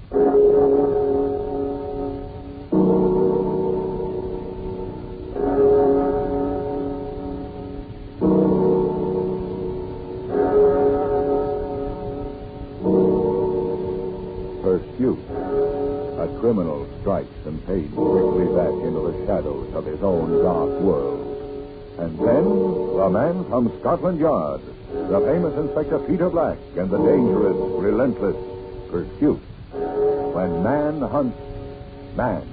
Pursuit. A criminal strikes and fades quickly back into the shadows of his own dark world. And then, the man from Scotland Yard, the famous Inspector Peter Black, and the dangerous, relentless Pursuit. When man hunts man.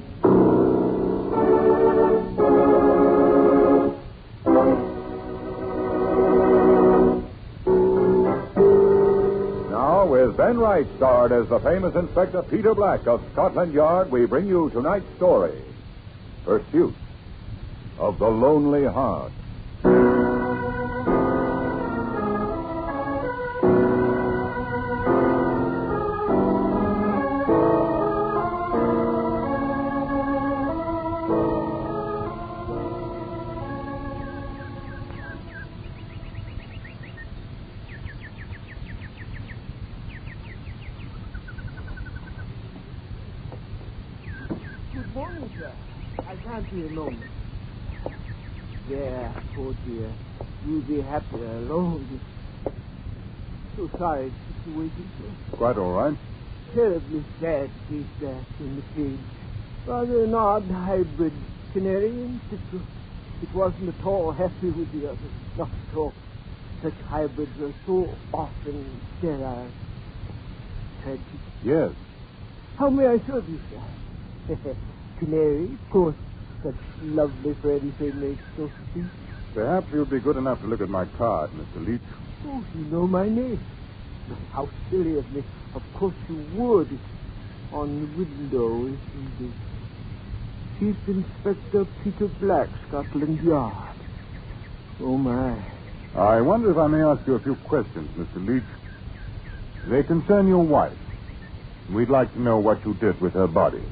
Now, with Ben Wright starred as the famous Inspector Peter Black of Scotland Yard, we bring you tonight's story, Pursuit of the Lonely Heart. Good morning, sir. I can't be alone. There, poor dear. You'll be happier alone. So sorry to keep you waiting, sir. Quite all right. Terribly sad case that in the cage. Rather an odd hybrid canary and citro. It wasn't at all happy with the others. Not at all. Such hybrids are so often sterile. Tragic. Yes. How may I serve you, sir? Canary, of course. Such lovely friends they make, so to speak. Perhaps you'll be good enough to look at my card, Mr. Leach. Oh, you know my name. How silly of me. Of course you would. It's on the window, isn't it? Chief Inspector Peter Black, Scotland Yard. Oh, my. I wonder if I may ask you a few questions, Mr. Leach. They concern your wife. We'd like to know what you did with her body.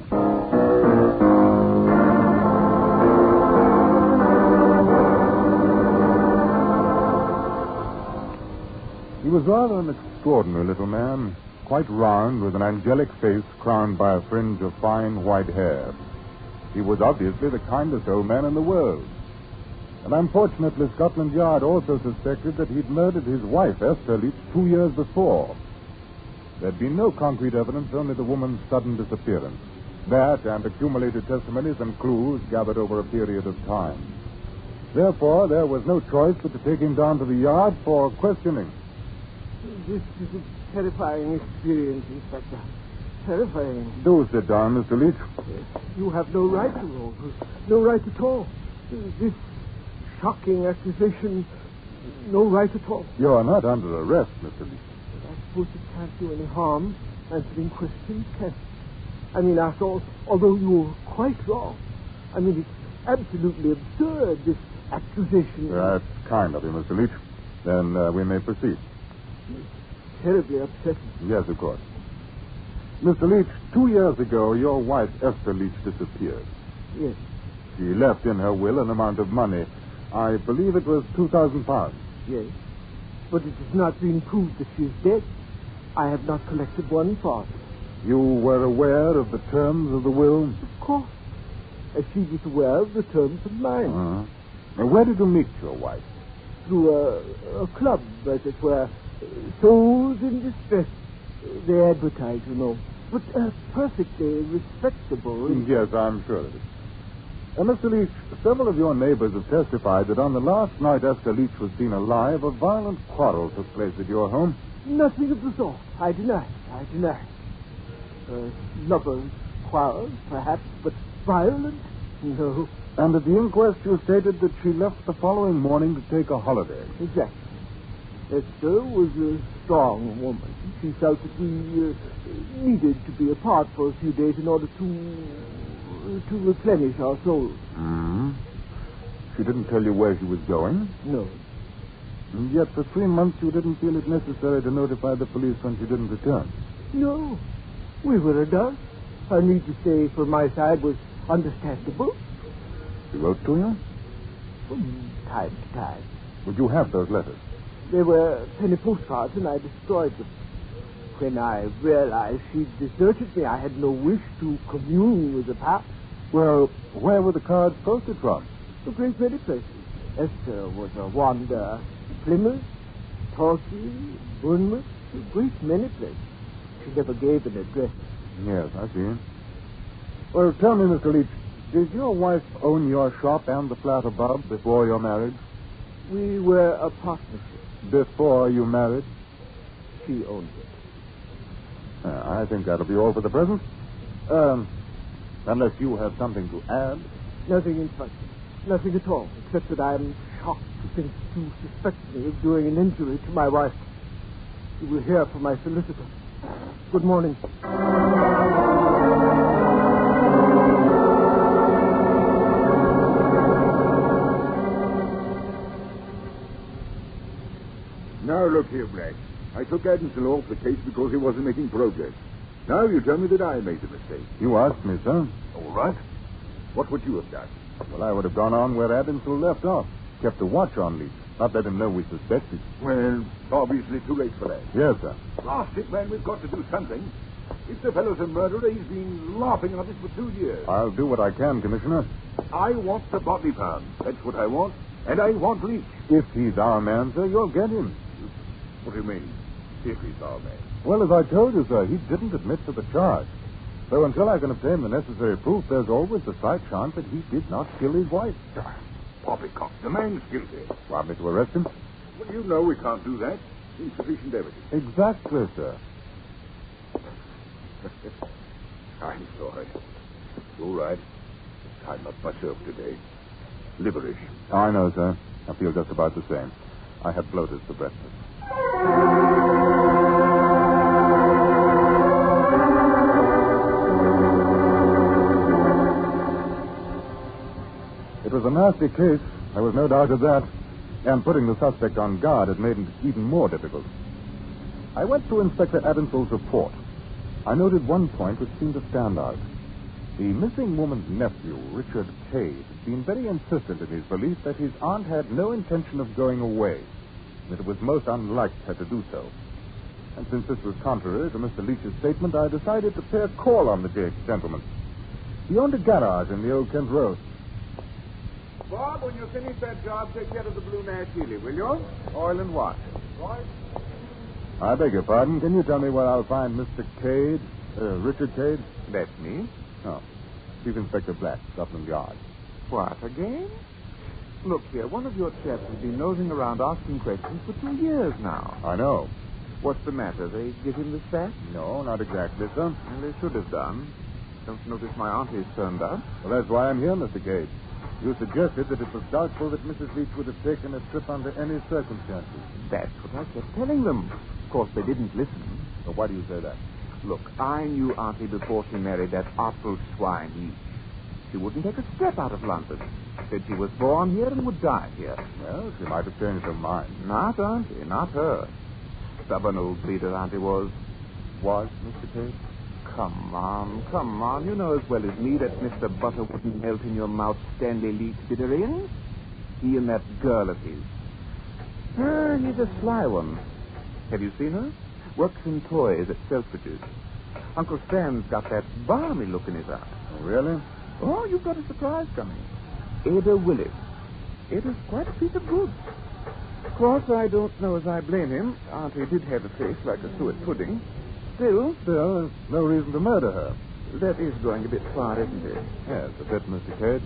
He was rather an extraordinary little man, quite round, with an angelic face crowned by a fringe of fine white hair. He was obviously the kindest old man in the world. And unfortunately, Scotland Yard also suspected that he'd murdered his wife, Esther Leach, 2 years before. There'd been no concrete evidence, only the woman's sudden disappearance. That and accumulated testimonies and clues gathered over a period of time. Therefore, there was no choice but to take him down to the yard for questioning. This is a terrifying experience, Inspector. Terrifying. Do sit down, Mr. Leach. You have no right to roll. No right at all. This shocking accusation, no right at all. You are not under arrest, Mr. Leach. I suppose it can't do any harm answering questions, can it? I mean, after all, although you're quite wrong. I mean, it's absolutely absurd, this accusation. That's kind of you, Mr. Leach. Then we may proceed. Terribly upsetting. Yes, of course. Mr. Leach, 2 years ago, your wife, Esther Leach, disappeared. Yes. She left in her will an amount of money. I believe it was £2,000. Yes. But it has not been proved that she is dead. I have not collected one farthing. You were aware of the terms of the will? Of course. As she was aware of the terms of mine. Uh-huh. Now, where did you meet your wife? Through a club, as it were. Souls in distress. They advertise, you know. But perfectly respectable. Yes, I'm sure of it. Mr. Leach, several of your neighbors have testified that on the last night Esther Leach was seen alive, a violent quarrel took place at your home. Nothing of the sort. I deny. Lovers quarrel, perhaps, but violent? No. And at the inquest you stated that she left the following morning to take a holiday. Exactly. Esther was a strong woman. She felt that we needed to be apart for a few days in order to replenish our souls. Hmm. She didn't tell you where she was going? No. And yet for 3 months you didn't feel it necessary to notify the police when she didn't return? No. We were adults. Her need to stay from my side was understandable. She wrote to you? From time to time. Would you have those letters? They were penny postcards, and I destroyed them. When I realized she'd deserted me, I had no wish to commune with the past. Well, where were the cards posted from? A great many places. Esther was a wanderer. Plymouth, Torquay, Bournemouth, a great many places. She never gave an address. Yes, I see. Well, tell me, Mr. Leach, did your wife own your shop and the flat above before your marriage? We were a partnership. Before you married? She owned it. I think that'll be all for the present. Unless you have something to add. Nothing in fact. Nothing at all, except that I am shocked to think you suspect me of doing an injury to my wife. You will hear from my solicitor. Good morning. Now, look here, Black. I took Adamson off the case because he wasn't making progress. Now you tell me that I made the mistake. You asked me, sir. All right. What would you have done? Well, I would have gone on where Adamson left off. Kept a watch on Leach. Not let him know we suspected. Well, obviously too late for that. Yes, sir. Blast it, man. We've got to do something. If the fellow's a murderer, he's been laughing at it for 2 years. I'll do what I can, Commissioner. I want the body found. That's what I want. And I want Leach. If he's our man, sir, you'll get him. What do you mean? If he's our man. Well, as I told you, sir, he didn't admit to the charge. So until I can obtain the necessary proof, there's always a slight chance that he did not kill his wife. Poppycock, the man's guilty. Want me to arrest him? Well, you know we can't do that. Insufficient evidence. Exactly, sir. I'm sorry. All right. I'm not myself today. Liverish. I know, sir. I feel just about the same. I had bloaters for breakfast. It was a nasty case. There was no doubt of that. And putting the suspect on guard had made it even more difficult. I went through Inspector Adamson's report. I noted one point which seemed to stand out. The missing woman's nephew, Richard Cade, had been very insistent in his belief that his aunt had no intention of going away, that it was most unlike her to do so. And since this was contrary to Mr. Leach's statement, I decided to pay a call on the gentleman. He owned a garage in the Old Kent Road. Bob, when you finish that job, take care of the Blue Nash Healy, will you? Oil and water. Right. I beg your pardon. Can you tell me where I'll find Mr. Cade? Richard Cade? That's me. Oh. Chief Inspector Black, Scotland Yard. What, again? Look here, one of your chaps has been nosing around asking questions for 2 years now. I know. What's the matter? They give him the sack? No, not exactly, sir. Well, they should have done. Don't notice my auntie's turned up. Well, that's why I'm here, Mr. Cade. You suggested that it was doubtful that Mrs. Leach would have taken a trip under any circumstances. That's what I kept telling them. Of course, they didn't listen. So why do you say that? Look, I knew Auntie before she married that artful swine Leach. She wouldn't take a step out of London. Said she was born here and would die here. Well, she might have changed her mind. Not Auntie, not her. Stubborn old bleeder Auntie was. Was, Mr. Cade? Come on. You know as well as me that Mr. Butter wouldn't melt in your mouth Stanley Leach did her in. He and that girl of his. He's a sly one. Have you seen her? Works in toys at Selfridge's. Uncle Stan's got that balmy look in his eye. Oh, really? Oh, you've got a surprise coming. Ada Willis. Ada's quite a piece of goods. Of course, I don't know as I blame him. Auntie did have a face like a suet pudding. Still, there's no reason to murder her. That is going a bit far, isn't it? Yes, a bit, Mr. Cade.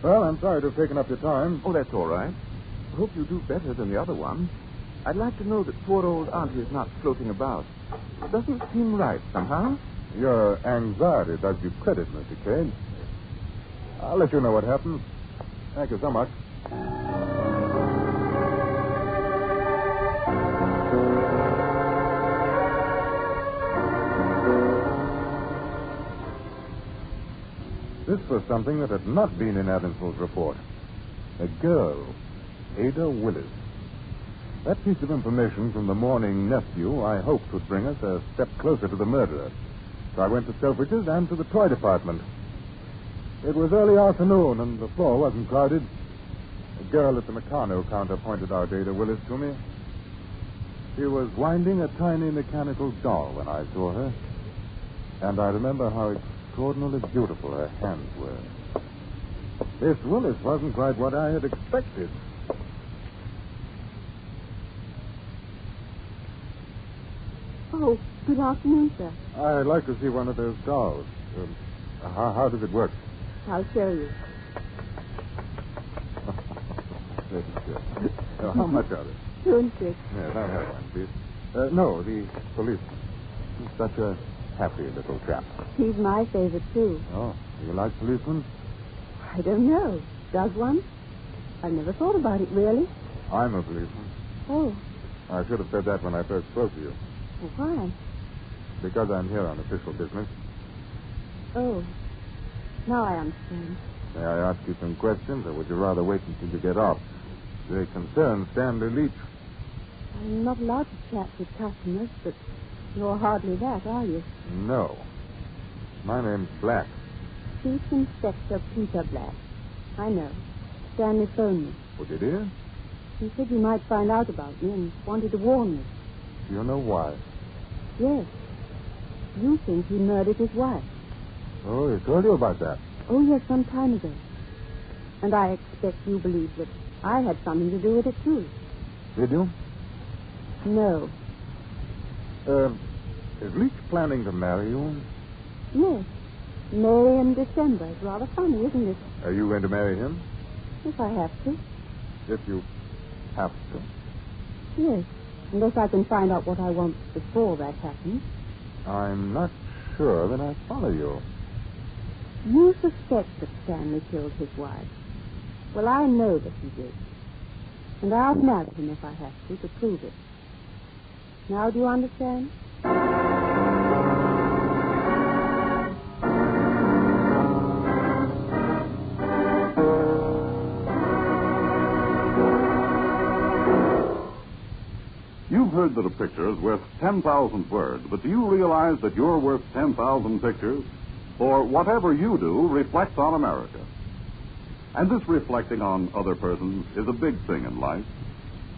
Well, I'm sorry to have taken up your time. Oh, that's all right. I hope you do better than the other one. I'd like to know that poor old Auntie is not floating about. It doesn't seem right, somehow. Your anxiety does you credit, Mr. Cade. I'll let you know what happens. Thank you so much. This was something that had not been in Adamson's report. A girl, Ada Willis. That piece of information from the morning nephew I hoped would bring us a step closer to the murderer. So I went to Selfridge's and to the toy department. It was early afternoon, and the floor wasn't crowded. A girl at the Meccano counter pointed out Ada Willis to me. She was winding a tiny mechanical doll when I saw her. And I remember how extraordinarily beautiful her hands were. Miss Willis wasn't quite what I had expected. Oh, good afternoon, sir. I'd like to see one of those dolls. How does it work? I'll show you. How much are they? 2 and 6. Yes, I'll have one, please. No, the policeman. He's such a happy little chap. He's my favorite, too. Oh, you like policemen? I don't know. Does one? I've never thought about it, really. I'm a policeman. Oh, I should have said that when I first spoke to you. well, why? Because I'm here on official business. Oh, now I understand. May I ask you some questions, or would you rather wait until you get off? They concern Stanley Leach. I'm not allowed to chat with customers, but you're hardly that, are you? No. My name's Black. Chief Inspector Peter Black. I know. Stanley phoned me. Oh, did he? He said you might find out about me and wanted to warn me. Do you know why? Yes. You think he murdered his wife. Oh, he told you about that. Oh, yes, some time ago. And I expect you believe that I had something to do with it, too. Did you? No. Is Leach planning to marry you? Yes. May and December. It's rather funny, isn't it? Are you going to marry him? If I have to. If you have to. Yes. Unless I can find out what I want before that happens. I'm not sure that I follow you. You suspect that Stanley killed his wife. Well, I know that he did. And I'll marry him if I have to prove it. Now, do you understand? You've heard that a picture is worth 10,000 words, but do you realize that you're worth 10,000 pictures? For whatever you do reflects on America. And this reflecting on other persons is a big thing in life.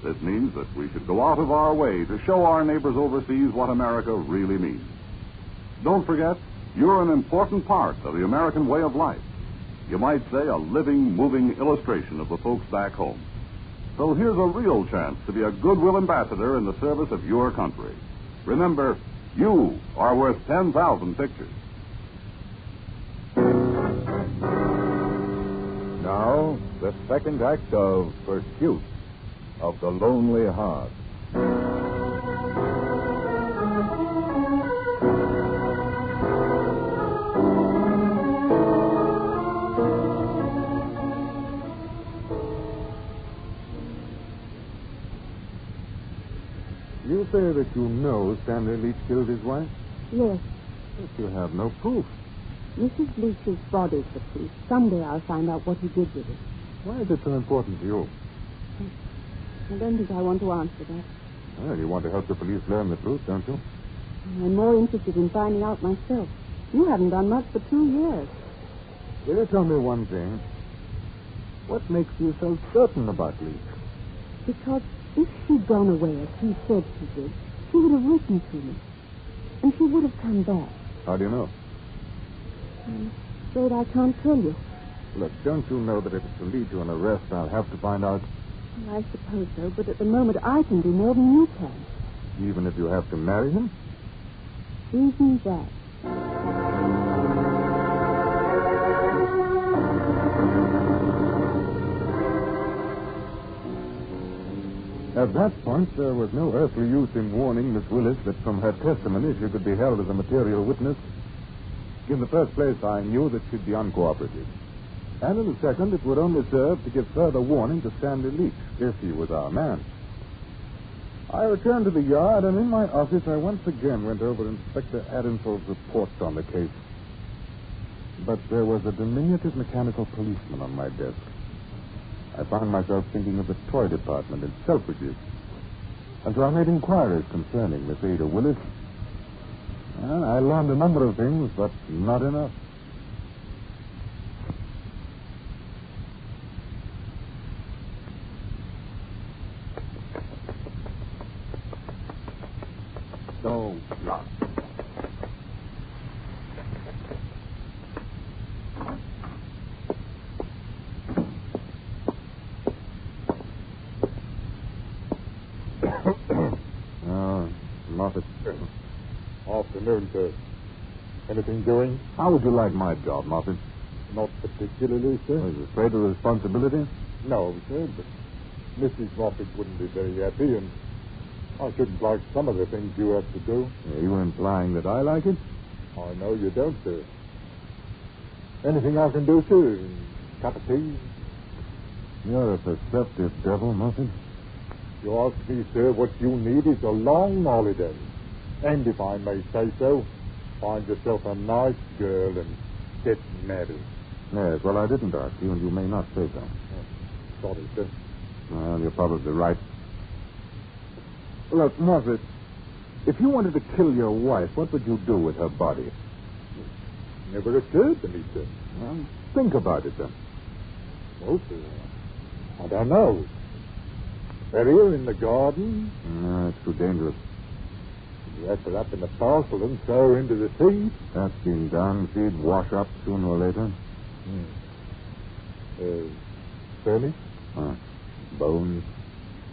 This means that we should go out of our way to show our neighbors overseas what America really means. Don't forget, you're an important part of the American way of life. You might say a living, moving illustration of the folks back home. So here's a real chance to be a goodwill ambassador in the service of your country. Remember, you are worth 10,000 pictures. Now, the second act of Pursuit of the Lonely Heart. You say that you know Stanley Leach killed his wife? Yes. But you have no proof. Mrs. Leach's body's the proof. Someday I'll find out what he did with it. Why is it so important to you? I don't think I want to answer that. Well, you want to help the police learn the truth, don't you? I'm more interested in finding out myself. You haven't done much for 2 years. Will you tell me one thing? What makes you so certain about Leach? Because if she'd gone away as he said she did, she would have written to me. And she would have come back. How do you know? I'm afraid I can't tell you. Look, don't you know that if it's to lead to an arrest, I'll have to find out, Well, I suppose so, but at the moment I can do more than you can. even if you have to marry him? Even that. At that point, there was no earthly use in warning Miss Willis that from her testimony she could be held as a material witness. In the first place, I knew that she'd be uncooperative. And in the second, it would only serve to give further warning to Stanley Leach, if he was our man. I returned to the yard, and in my office, I once again went over Inspector Adamsell's report on the case. But there was a diminutive mechanical policeman on my desk. I found myself thinking of the toy department in Selfridge's. And so I made inquiries concerning Miss Ada Willis. And I learned a number of things, but not enough. Afternoon, sir. Anything doing? How would you like my job, Moffat? Not particularly, sir. Are you afraid of responsibility? No, sir, but Mrs. Moffat wouldn't be very happy, and I shouldn't like some of the things you have to do. Are you implying that I like it? I know you don't, sir. Anything I can do, sir? Cup of tea? You're a perceptive devil, Moffat. You ask me, sir, what you need is a long holiday. And if I may say so, find yourself a nice girl and get married. Yes, well, I didn't ask you, and you may not say so. Sorry, sir. Well, you're probably right. Look, Moffat, if you wanted to kill your wife, what would you do with her body? Never occurred to me, sir. Well, think about it, then. Well, sir, I don't know. Bury her in the garden. No, it's too dangerous. Wrap her up in a parcel and throw her into the sea. That's been done. She'd wash up sooner or later. Furnace? Bones,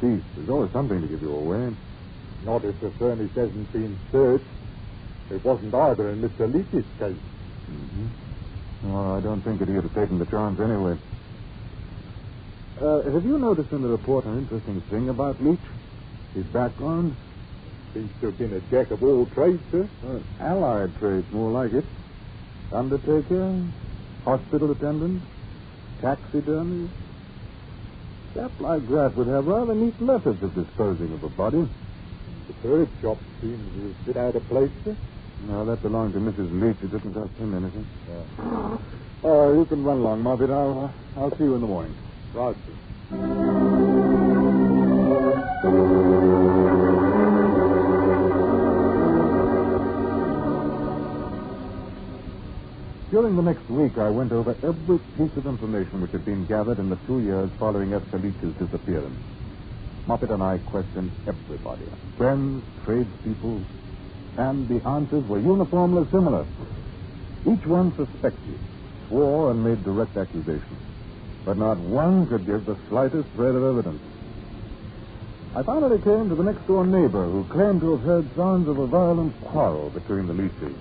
teeth. There's always something to give you away. Not if the furnace hasn't been searched. It wasn't either in Mr. Leach's case. Mm-hmm. Well, I don't think that he'd have taken the chance anyway. Have you noticed in the report an interesting thing about Leach? His background? Seems to have been a jack of all trades, sir. Allied trades, more like it. Undertaker, hospital attendant, taxidermy. A chap like that would have rather neat methods of disposing of a body. The bird shop seems a bit out of place, sir. No, that belonged to Mrs. Leach. It didn't cost him anything. Yeah. You can run along, Moffat. I'll see you in the morning. Right, sir. During the next week, I went over every piece of information which had been gathered in the 2 years following Esther Leach's disappearance. Moffat and I questioned everybody, friends, tradespeople, and the answers were uniformly similar. Each one suspected, swore, and made direct accusations, but not one could give the slightest thread of evidence. I finally came to the next-door neighbor who claimed to have heard sounds of a violent quarrel between the Leaches.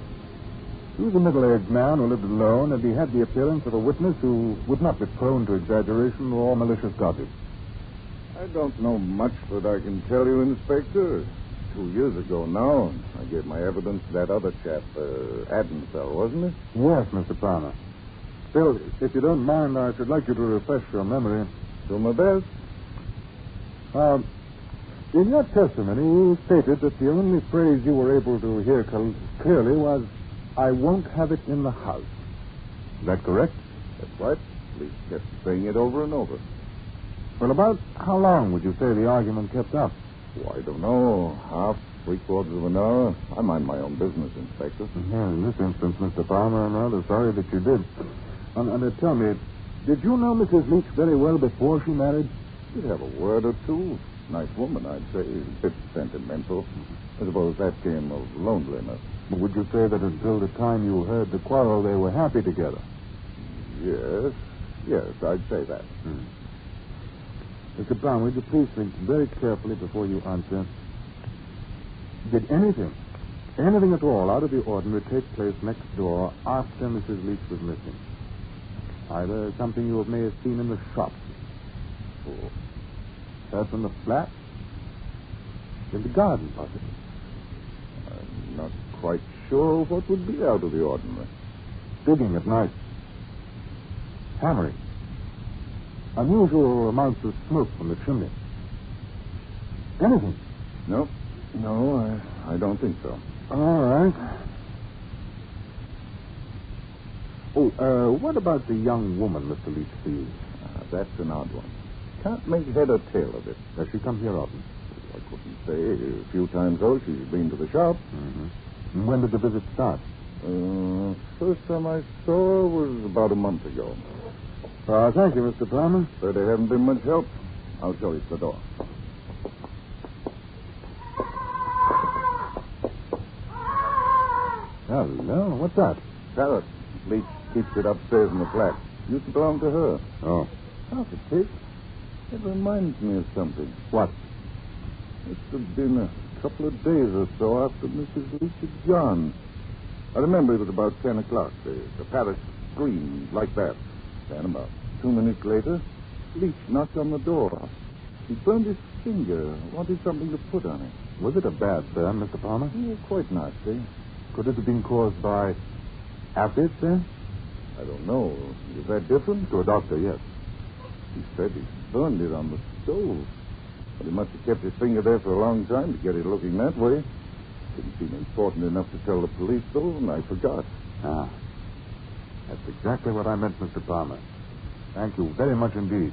He was a middle-aged man who lived alone, and he had the appearance of a witness who would not be prone to exaggeration or malicious gossip. I don't know much that I can tell you, Inspector. 2 years ago now, I gave my evidence to that other chap, Adamsell, wasn't it? Yes, Mr. Palmer. Still, if you don't mind, I should like you to refresh your memory. Do my best. In your testimony, you stated that the only phrase you were able to hear clearly was, "I won't have it in the house." Is that correct? That's right. Police kept saying it over and over. Well, about how long would you say the argument kept up? Oh, I don't know. Half, 3/4 of an hour. I mind my own business, Inspector. Yeah, in this instance, Mr. Palmer, I'm rather sorry that you did. And tell me, did you know Mrs. Leach very well before she married? She'd have a word or two. Nice woman, I'd say. A bit sentimental. I suppose that came of loneliness. Would you say that until the time you heard the quarrel, they were happy together? Yes, I'd say that. Mr. Brown, would you please think very carefully before you answer? Did anything at all out of the ordinary take place next door after Mrs. Leach was missing? Either something you may have seen in the shop, or heard from the flat, in the garden, possibly. I'm not quite sure what would be out of the ordinary. Digging at night. Hammering. Unusual amounts of smoke from the chimney. Anything? No, I don't think so. All right. What about the young woman Mr. Leach sees? That's an odd one. Can't make head or tail of it. Does she come here often? I couldn't say. A few times, though, she's been to the shop. Mm-hmm. And when did the visit start? First time I saw her was about a month ago. Thank you, Mr. Palmer. But there haven't been much help. I'll show you the door. Hello, what's that? Parrot. Leach keeps it upstairs in the flat. Used to belong to her. Oh. How's it, It reminds me of something. What? Must have been a couple of days or so after Mrs. Leach had gone. I remember it was about 10 o'clock. The parish screamed like that. Then about 2 minutes later, Leach knocked on the door. He burned his finger, wanted something to put on it. Was it a bad burn, Mr. Palmer? Yeah, quite nasty. Could it have been caused by acid, sir? I don't know. Is that different? To a doctor, yes. He said he burned it on the stove. But he must have kept his finger there for a long time to get it looking that way. Didn't seem important enough to tell the police, though, and I forgot. Ah. That's exactly what I meant, Mr. Palmer. Thank you very much indeed.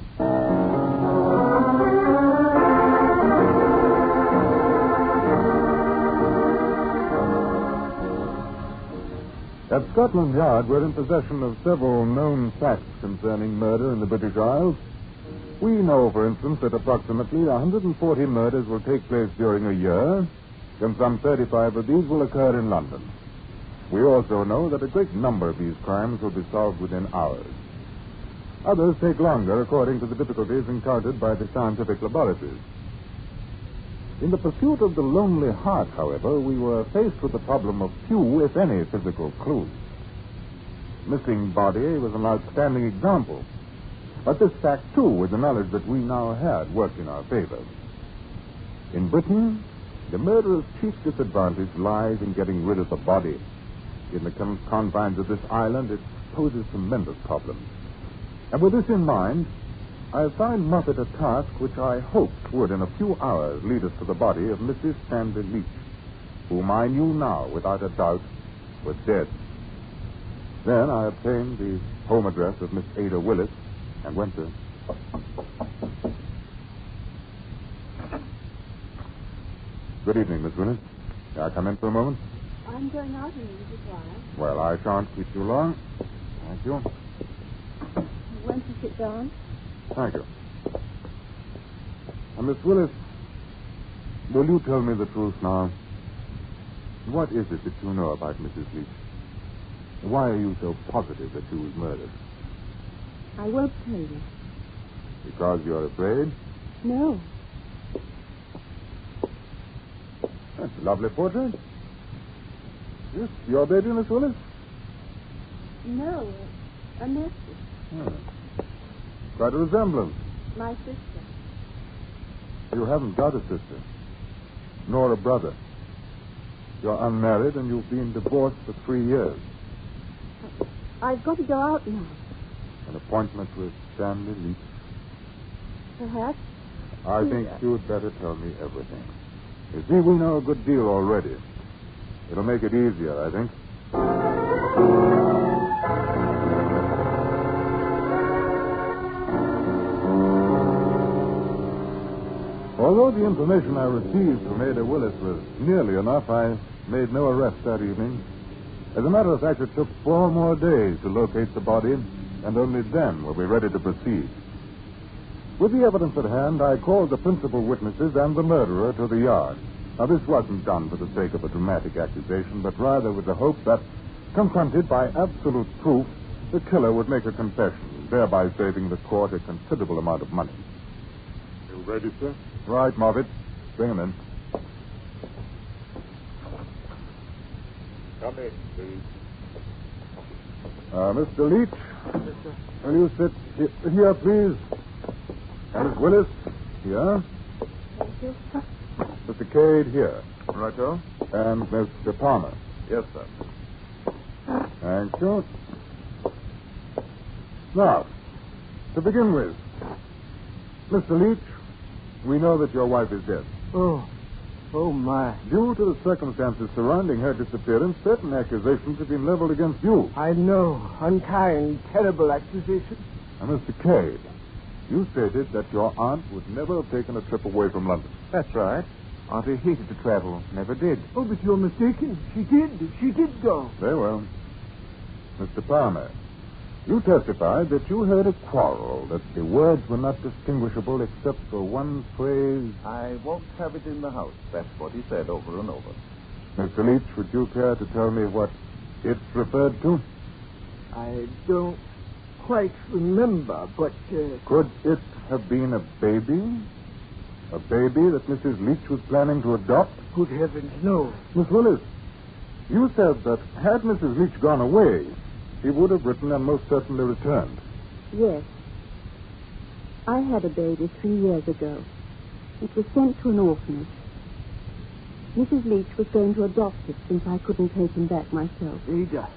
At Scotland Yard, we're in possession of several known facts concerning murder in the British Isles. We know, for instance, that approximately 140 murders will take place during a year, and some 35 of these will occur in London. We also know that a great number of these crimes will be solved within hours. Others take longer according to the difficulties encountered by the scientific laboratories. In the pursuit of the lonely heart, however, we were faced with the problem of few, if any, physical clues. Missing body was an outstanding example. But this fact, too, with the knowledge that we now had, worked in our favor. In Britain, the murderer's chief disadvantage lies in getting rid of the body. In the confines of this island, it poses tremendous problems. And with this in mind, I assigned Moffat a task which I hoped would, in a few hours, lead us to the body of Mrs. Stanley Leach, whom I knew now, without a doubt, was dead. Then I obtained the home address of Miss Ada Willis and went to... Good evening, Miss Willis. May I come in for a moment? I'm going out in a little while. Well, I shan't keep you long. Thank you. Won't you sit down? Thank you. Miss Willis, will you tell me the truth now? What is it that you know about Mrs. Leach? Why are you so positive that she was murdered? I won't tell you. Because you're afraid? No. That's a lovely portrait. Yes, your baby, Miss Willis? No, a nephew. Quite a resemblance. My sister. You haven't got a sister, nor a brother. You're unmarried, and you've been divorced for 3 years. I've got to go out now. An appointment with Stanley Leach. Perhaps. I think you'd better tell me everything. You see, we know a good deal already. It'll make it easier, I think. Although the information I received from Ada Willis was nearly enough, I made no arrest that evening. As a matter of fact, it took 4 more days to locate the body, and only then were we ready to proceed. With the evidence at hand, I called the principal witnesses and the murderer to the yard. Now, this wasn't done for the sake of a dramatic accusation, but rather with the hope that, confronted by absolute proof, the killer would make a confession, thereby saving the court a considerable amount of money. You ready, sir? Right, Moffat. Bring him in. Come in, please. Mr. Leach, Yes, sir. will you sit here, please? Miss Willis, here. Thank you. Mr. Cade, here. Righto? And Mr. Palmer. Yes, sir. Thank you. Now, to begin with, Mr. Leach, we know that your wife is dead. Oh, my. Due to the circumstances surrounding her disappearance, certain accusations have been leveled against you. I know. Unkind, terrible accusation. And Mr. Cade, you stated that your aunt would never have taken a trip away from London. That's right. Auntie hated to travel. Never did. Oh, but you're mistaken. She did. She did go. Very well. Mr. Palmer, you testified that you heard a quarrel, that the words were not distinguishable except for one phrase. I won't have it in the house. That's what he said over and over. Mr. Leach, would you care to tell me what it referred to? I don't quite remember, but... Could it have been a baby? A baby that Mrs. Leach was planning to adopt? Good heavens, no. Miss Willis, you said that had Mrs. Leach gone away, she would have written and most certainly returned. Yes. I had a baby 3 years ago. It was sent to an orphanage. Mrs. Leach was going to adopt it since I couldn't take him back myself. Ada,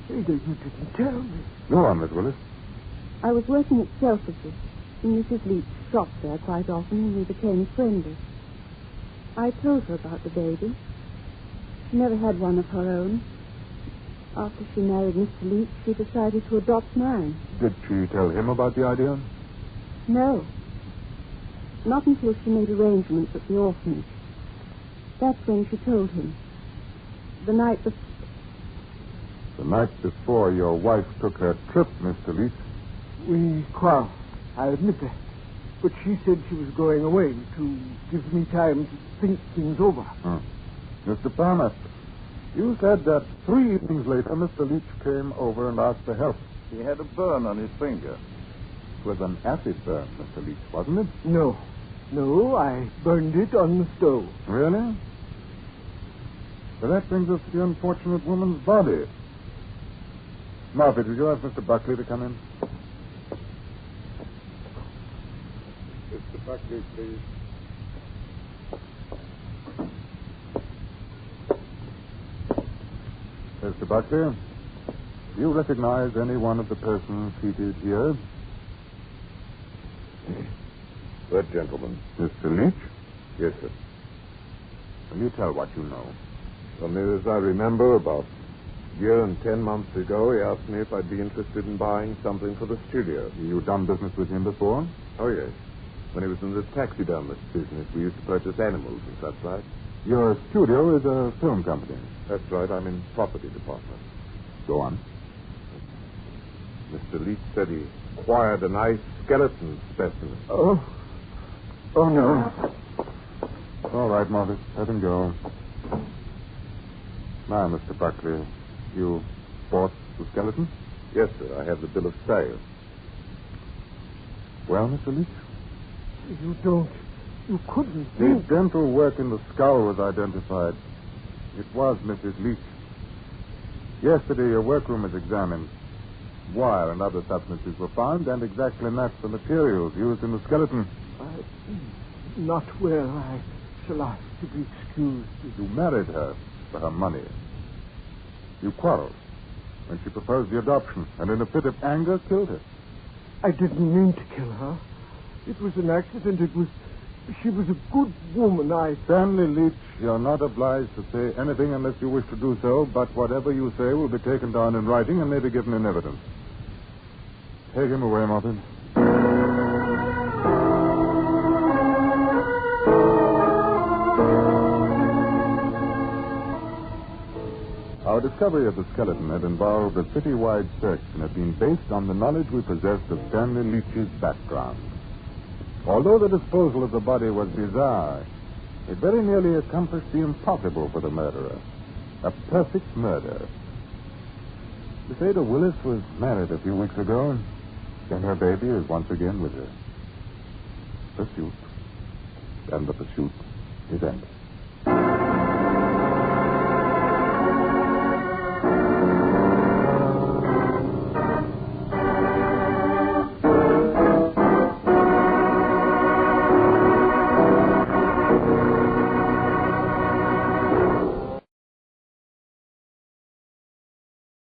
you didn't tell me. Go on, Miss Willis. I was working at Selfridge's in Mrs. Leach shopped there quite often, and we became friendly. I told her about the baby. She never had one of her own. After she married Mr. Leach, she decided to adopt mine. Did she tell him about the idea? No. Not until she made arrangements at the orphanage. That's when she told him. The night before your wife took her trip, Mr. Leach. We quarreled, I admit that. But she said she was going away to give me time to think things over. Mr. Palmer, you said that 3 evenings later, Mr. Leach came over and asked for help. He had a burn on his finger. It was an acid burn, Mr. Leach, wasn't it? No, I burned it on the stove. Really? Well, that brings us to the unfortunate woman's body. Margaret, would you ask Mr. Buckley to come in? Mr. Buckley, please. Mr. Buckley, do you recognize any one of the persons seated here? That gentleman. Mr. Leach? Yes, sir. Will you tell what you know? Well, near as I remember, about a year and 10 months ago, he asked me if I'd be interested in buying something for the studio. You done business with him before? Oh, yes. When he was in the taxidermist business, we used to purchase animals and such like. Your studio is a film company. That's right. I'm in property department. Go on. Mr. Leach said he acquired a nice skeleton specimen. Oh, no. All right, Margaret. Let him go. Now, Mr. Buckley, you bought the skeleton? Yes, sir. I have the bill of sale. Well, Mr. Leach? You couldn't. The dental work in the skull was identified. It was Mrs. Leach. Yesterday, your workroom was examined. Wire and other substances were found and exactly matched the materials used in the skeleton. Not well. I shall ask to be excused. You married her for her money. You quarreled when she proposed the adoption and in a fit of anger killed her. I didn't mean to kill her. It was an accident. She was a good woman. Stanley Leach, you're not obliged to say anything unless you wish to do so, but whatever you say will be taken down in writing and may be given in evidence. Take him away, Martin. Our discovery of the skeleton had involved a city-wide search and had been based on the knowledge we possessed of Stanley Leach's background. Although the disposal of the body was bizarre, it very nearly accomplished the impossible for the murderer. A perfect murder. Miss Ada Willis was married a few weeks ago, and her baby is once again with her. Pursuit. And the pursuit is ended.